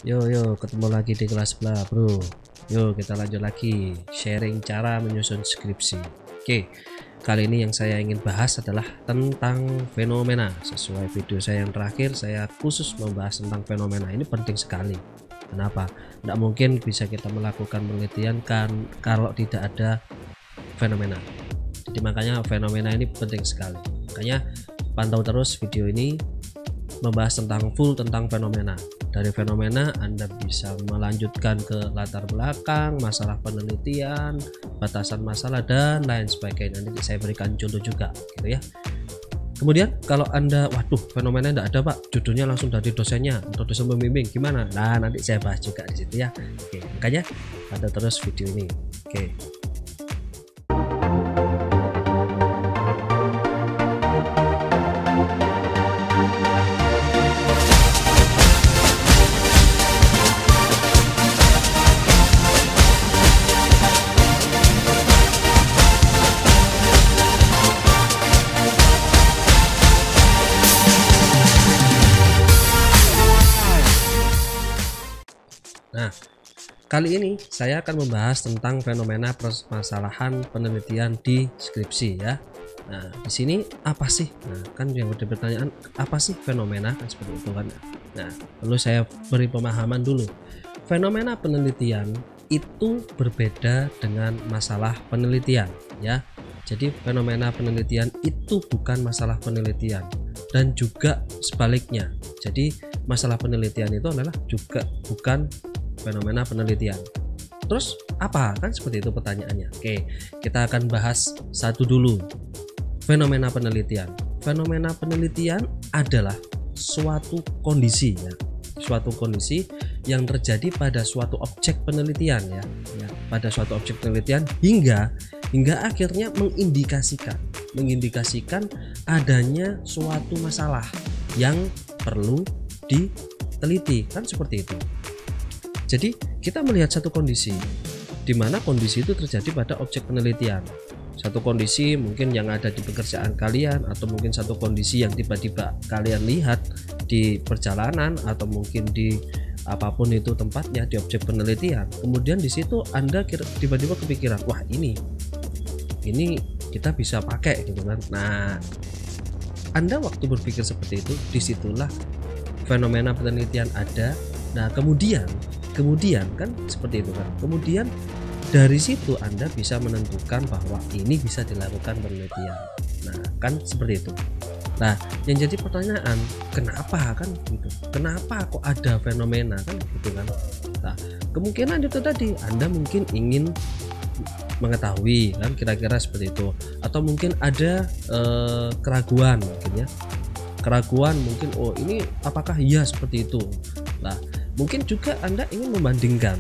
Yo, ketemu lagi di kelas sebelah, bro. Yo, kita lanjut lagi sharing cara menyusun skripsi. Oke, kali ini yang saya ingin bahas adalah tentang fenomena. Sesuai video saya yang terakhir, saya khusus membahas tentang fenomena. Ini penting sekali. Kenapa? Tidak mungkin bisa kita melakukan penelitian kan kalau tidak ada fenomena. Jadi makanya fenomena ini penting sekali. Makanya pantau terus video ini, membahas full tentang fenomena. Dari fenomena Anda bisa melanjutkan ke latar belakang, masalah penelitian, batasan masalah, dan lain sebagainya. Nanti saya berikan contoh juga gitu ya. Kemudian kalau Anda, waduh fenomena tidak ada Pak, judulnya langsung dari dosennya atau dosen pembimbing, gimana? Nah nanti saya bahas juga di situ ya. Oke, makanya pantau terus video ini. Oke. Nah, kali ini saya akan membahas tentang fenomena permasalahan penelitian di skripsi ya. Nah, di sini apa sih? Nah, kan yang udah pertanyaan apa sih fenomena kan seperti itu kan. Nah, perlu saya beri pemahaman dulu. Fenomena penelitian itu berbeda dengan masalah penelitian ya. Jadi fenomena penelitian itu bukan masalah penelitian dan juga sebaliknya. Jadi masalah penelitian itu adalah juga bukan fenomena penelitian. Terus apa? Kan seperti itu pertanyaannya. Oke, kita akan bahas satu dulu. Fenomena penelitian. Fenomena penelitian adalah suatu kondisi ya. Suatu kondisi yang terjadi pada suatu objek penelitian ya. Pada suatu objek penelitian hingga akhirnya mengindikasikan adanya suatu masalah yang perlu diteliti. Kan seperti itu. Jadi kita melihat satu kondisi di mana kondisi itu terjadi pada objek penelitian. Satu kondisi mungkin yang ada di pekerjaan kalian, atau mungkin satu kondisi yang tiba-tiba kalian lihat di perjalanan, atau mungkin di apapun itu tempatnya di objek penelitian. Kemudian di situ Anda tiba-tiba kepikiran, wah ini kita bisa pakai gitu kan. Nah, Anda waktu berpikir seperti itu, disitulah fenomena penelitian ada. Nah, kemudian kan seperti itu kan. Kemudian dari situ Anda bisa menentukan bahwa ini bisa dilakukan penelitian. Nah, kan seperti itu. Nah, yang jadi pertanyaan, kenapa kan gitu? Kenapa kok ada fenomena kan gitu kan? Nah, kemungkinan itu tadi Anda mungkin ingin mengetahui kan kira-kira seperti itu, atau mungkin ada keraguan mungkin ya. Keraguan mungkin, oh ini apakah iya seperti itu. Nah, mungkin juga Anda ingin membandingkan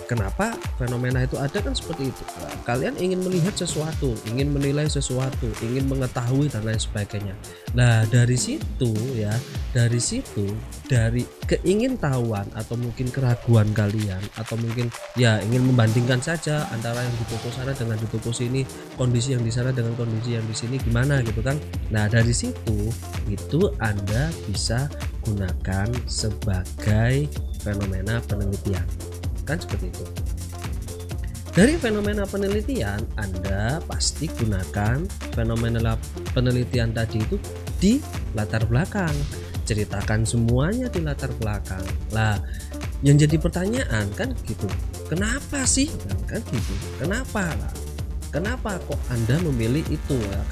kenapa fenomena itu ada kan seperti itu. Nah, kalian ingin melihat sesuatu, ingin menilai sesuatu, ingin mengetahui dan lain sebagainya. Nah, dari situ dari keingintahuan atau mungkin keraguan kalian, atau mungkin ya ingin membandingkan saja antara yang di toko sana dengan di toko sini, kondisi yang di sana dengan kondisi yang di sini gimana gitu kan. Nah, dari situ itu Anda bisa gunakan sebagai fenomena penelitian kan seperti itu. Dari fenomena penelitian Anda pasti gunakan fenomena penelitian tadi itu di latar belakang, ceritakan semuanya di latar belakang. Lah, yang jadi pertanyaan kan gitu, kenapa sih kan gitu, kenapa kok Anda memilih itu ya?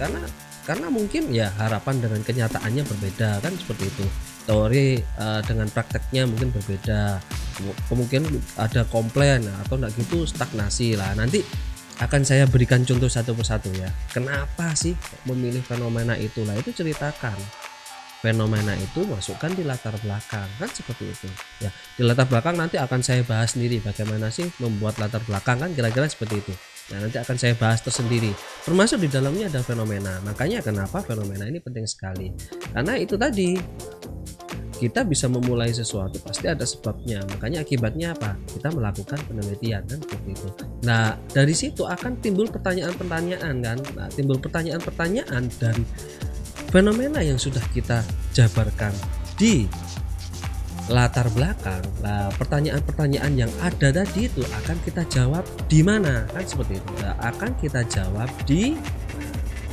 Karena mungkin ya harapan dengan kenyataannya berbeda kan seperti itu. Teori dengan prakteknya mungkin berbeda, kemungkinan ada komplain atau enggak gitu stagnasi lah. Nanti akan saya berikan contoh satu persatu ya. Kenapa sih memilih fenomena itulah, itu ceritakan fenomena itu, masukkan di latar belakang kan seperti itu ya. Di latar belakang nanti akan saya bahas sendiri bagaimana sih membuat latar belakang kan kira-kira seperti itu. Nah, nanti akan saya bahas tersendiri, termasuk di dalamnya ada fenomena. Makanya kenapa fenomena ini penting sekali, karena itu tadi kita bisa memulai sesuatu pasti ada sebabnya, makanya akibatnya apa, kita melakukan penelitian kan seperti itu. Nah, dari situ akan timbul pertanyaan-pertanyaan kan. Nah, timbul pertanyaan-pertanyaan dari fenomena yang sudah kita jabarkan di latar belakang. Nah, pertanyaan-pertanyaan yang ada tadi itu akan kita jawab di mana, kan seperti itu. Nah, akan kita jawab di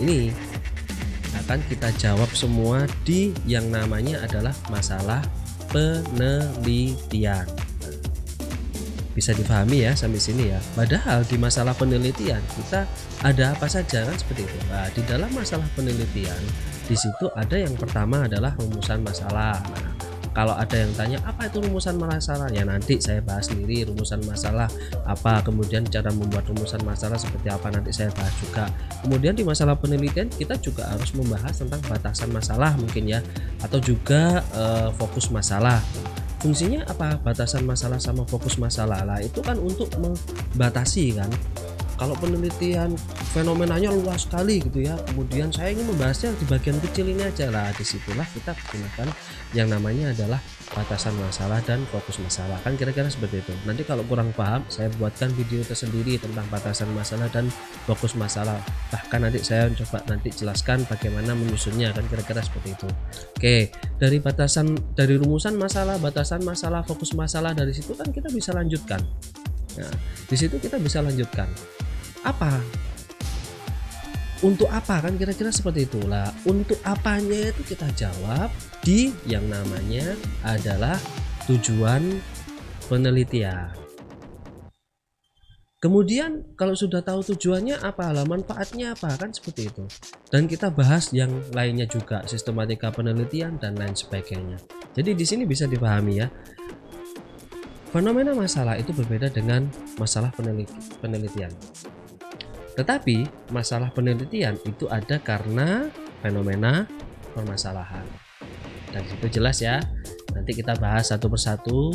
ini. Akan kita jawab semua di yang namanya adalah masalah penelitian. Bisa dipahami ya sampai sini ya. Padahal di masalah penelitian kita ada apa saja kan seperti itu. Nah, di dalam masalah penelitian di situ ada yang pertama adalah rumusan masalah. Nah, kalau ada yang tanya apa itu rumusan masalah, ya nanti saya bahas sendiri rumusan masalah apa, kemudian cara membuat rumusan masalah seperti apa nanti saya bahas juga. Kemudian di masalah penelitian kita juga harus membahas tentang batasan masalah mungkin ya, atau juga fokus masalah. Fungsinya apa batasan masalah sama fokus masalah? Lah itu kan untuk membatasi kan. Kalau penelitian fenomenanya luas sekali gitu ya, kemudian saya ingin membahasnya di bagian kecil ini aja lah, disitulah kita gunakan yang namanya adalah batasan masalah dan fokus masalah, kan kira-kira seperti itu. Nanti kalau kurang paham saya buatkan video tersendiri tentang batasan masalah dan fokus masalah, bahkan nanti saya coba nanti jelaskan bagaimana menyusunnya, kan kira-kira seperti itu. Oke, dari rumusan masalah, batasan masalah, fokus masalah, dari situ kan kita bisa lanjutkan. Nah, di situ kita bisa lanjutkan apa, untuk apa, kan kira-kira seperti itulah. Untuk apanya itu kita jawab di yang namanya adalah tujuan penelitian. Kemudian kalau sudah tahu tujuannya apa, manfaatnya apa, kan seperti itu. Dan kita bahas yang lainnya juga, sistematika penelitian dan lain sebagainya. Jadi di sini bisa dipahami ya. Fenomena masalah itu berbeda dengan masalah penelitian. Tetapi masalah penelitian itu ada karena fenomena permasalahan. Dan itu jelas ya. Nanti kita bahas satu persatu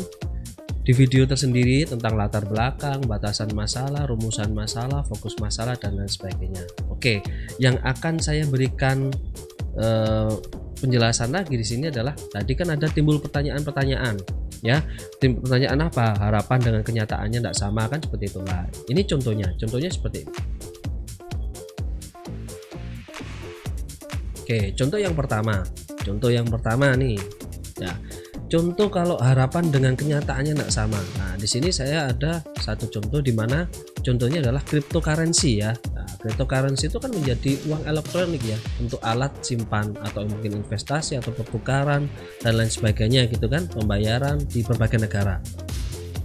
di video tersendiri tentang latar belakang, batasan masalah, rumusan masalah, fokus masalah, dan lain sebagainya. Oke, yang akan saya berikan penjelasan lagi di sini adalah tadi kan ada timbul pertanyaan-pertanyaan ya. Pertanyaan apa, harapan dengan kenyataannya tidak sama, kan seperti itu. Nah, ini contohnya seperti ini. Oke, contoh yang pertama nih ya. Contoh kalau harapan dengan kenyataannya tidak sama. Nah, di sini saya ada satu contoh di mana contohnya adalah cryptocurrency ya. Nah, cryptocurrency itu kan menjadi uang elektronik ya, untuk alat simpan atau mungkin investasi atau pertukaran dan lain sebagainya gitu kan, pembayaran di berbagai negara.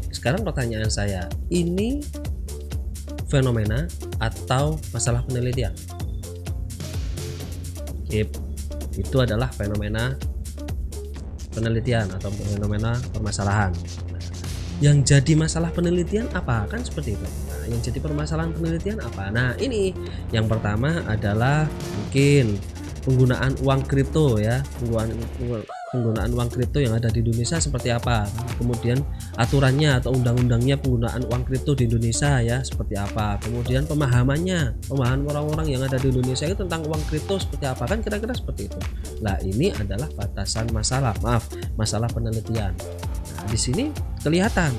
Sekarang pertanyaan saya, ini fenomena atau masalah penelitian? Itu adalah fenomena penelitian atau fenomena permasalahan. Yang jadi masalah penelitian apa, kan seperti itu. Nah, yang jadi permasalahan penelitian apa? Nah, ini yang pertama adalah mungkin penggunaan uang kripto ya, penggunaan uang kripto yang ada di Indonesia seperti apa, kemudian aturannya atau undang-undangnya penggunaan uang kripto di Indonesia ya seperti apa, kemudian pemahaman orang-orang yang ada di Indonesia itu tentang uang kripto seperti apa, kan kira-kira seperti itu. Nah, ini adalah batasan masalah penelitian. Nah, di sini kelihatan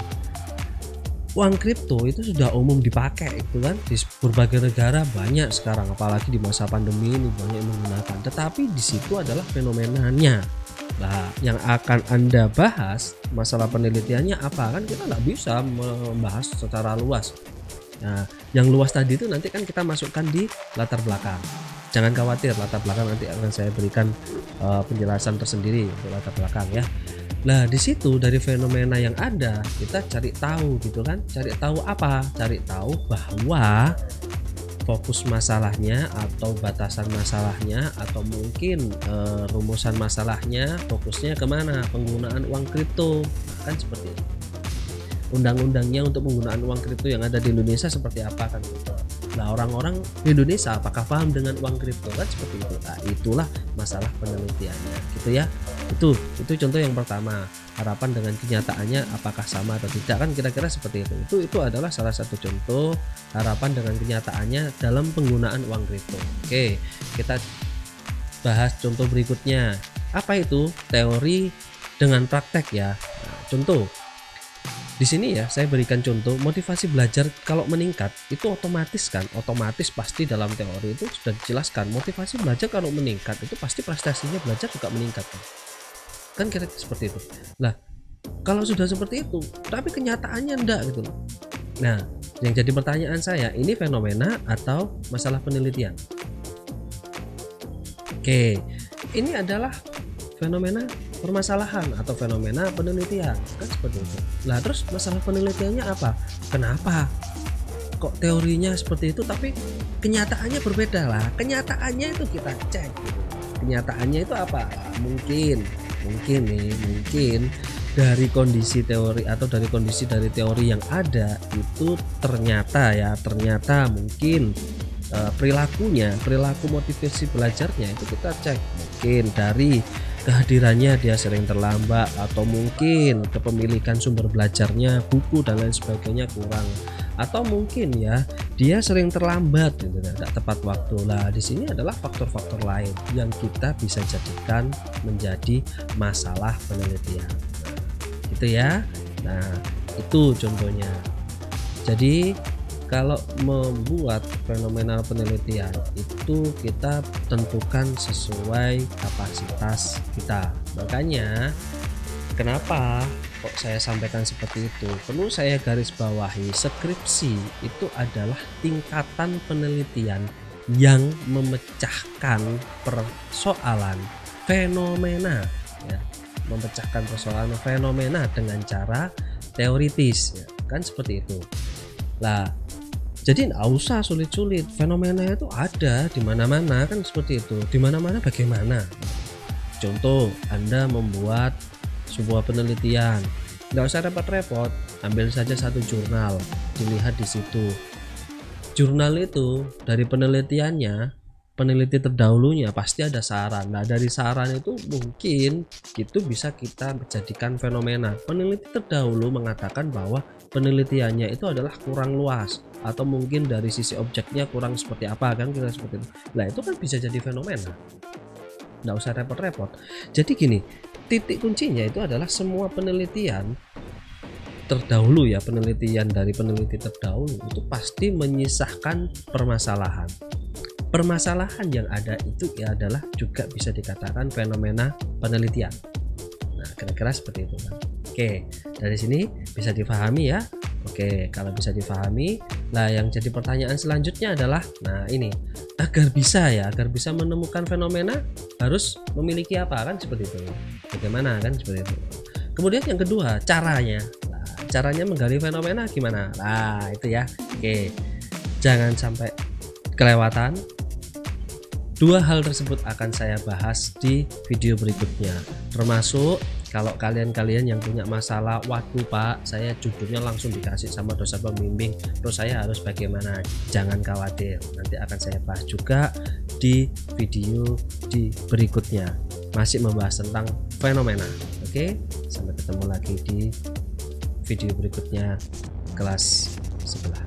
uang kripto itu sudah umum dipakai itu kan, di berbagai negara banyak sekarang, apalagi di masa pandemi ini banyak yang menggunakan. Tetapi di situ adalah fenomenanya. Nah, yang akan Anda bahas masalah penelitiannya apa, kan kita nggak bisa membahas secara luas. Nah, yang luas tadi itu nanti kan kita masukkan di latar belakang. Jangan khawatir, latar belakang nanti akan saya berikan penjelasan tersendiri untuk latar belakang ya. Nah, di situ dari fenomena yang ada kita cari tahu gitu kan, cari tahu apa? Cari tahu bahwa fokus masalahnya atau batasan masalahnya atau mungkin rumusan masalahnya fokusnya kemana, penggunaan uang kripto, kan seperti itu. Undang-undangnya untuk penggunaan uang kripto yang ada di Indonesia seperti apa, kan gitu. Nah, orang-orang di Indonesia apakah paham dengan uang kripto, kan seperti itu. Nah, itulah masalah penelitiannya gitu ya. Itu contoh yang pertama, harapan dengan kenyataannya apakah sama atau tidak, kan kira-kira seperti itu. Itu adalah salah satu contoh harapan dengan kenyataannya dalam penggunaan uang kripto. Oke, kita bahas contoh berikutnya. Apa itu teori dengan praktek ya? Nah, contoh di sini ya saya berikan contoh motivasi belajar kalau meningkat itu otomatis pasti dalam teori itu sudah dijelaskan, motivasi belajar kalau meningkat itu pasti prestasinya belajar juga meningkat kan kira-kira seperti itu. Nah, Kalau sudah seperti itu, tapi kenyataannya enggak gitu loh. Nah, yang jadi pertanyaan saya, ini fenomena atau masalah penelitian? Oke, ini adalah fenomena permasalahan atau fenomena penelitian, kan seperti itu. Lah terus masalah penelitiannya apa? Kenapa kok teorinya seperti itu tapi kenyataannya berbeda? Lah kenyataannya itu kita cek gitu. Kenyataannya itu apa? Mungkin dari kondisi teori atau dari kondisi dari teori yang ada itu ternyata mungkin perilaku motivasi belajarnya itu kita cek, mungkin dari kehadirannya dia sering terlambat, atau mungkin kepemilikan sumber belajarnya, buku dan lain sebagainya kurang, atau mungkin ya dia sering terlambat gitu, tidak tepat waktu. Lah di sini adalah faktor-faktor lain yang kita bisa jadikan menjadi masalah penelitian gitu ya. Nah itu contohnya. Jadi kalau membuat fenomenal penelitian itu kita tentukan sesuai kapasitas kita. Makanya kenapa kok saya sampaikan seperti itu, perlu saya garis bawahi, skripsi itu adalah tingkatan penelitian yang memecahkan persoalan fenomena ya, memecahkan persoalan fenomena dengan cara teoritis ya, kan seperti itu. Lah jadi nggak usah sulit-sulit, fenomena itu ada di mana-mana kan seperti itu. Di mana-mana bagaimana? Contoh, Anda membuat sebuah penelitian, nggak usah repot-repot, ambil saja satu jurnal, dilihat di situ. Jurnal itu dari penelitiannya, peneliti terdahulunya pasti ada saran. Nah dari saran itu mungkin itu bisa kita jadikan fenomena. Peneliti terdahulu mengatakan bahwa penelitiannya itu adalah kurang luas, atau mungkin dari sisi objeknya kurang seperti apa, kan kita seperti itu. Nah itu kan bisa jadi fenomena, nggak usah repot-repot. Jadi gini, titik kuncinya itu adalah semua penelitian terdahulu ya, penelitian dari peneliti terdahulu itu pasti menyisahkan permasalahan. Permasalahan yang ada itu ya adalah juga bisa dikatakan fenomena penelitian. Nah kira-kira seperti itu kan. Oke, dari sini bisa difahami ya. Oke, kalau bisa difahami, nah yang jadi pertanyaan selanjutnya adalah, nah ini, agar bisa menemukan fenomena harus memiliki apa, kan seperti itu. Bagaimana kan seperti itu. Kemudian yang kedua, caranya. Nah, caranya menggali fenomena gimana? Nah, itu ya. Oke. Jangan sampai kelewatan. Dua hal tersebut akan saya bahas di video berikutnya. Termasuk kalau kalian yang punya masalah, waduh Pak, saya judulnya langsung dikasih sama dosen pembimbing, terus saya harus bagaimana? Jangan khawatir, nanti akan saya bahas juga di video di berikutnya. Masih membahas tentang fenomena. Oke, sampai ketemu lagi di video berikutnya kelas sebelah.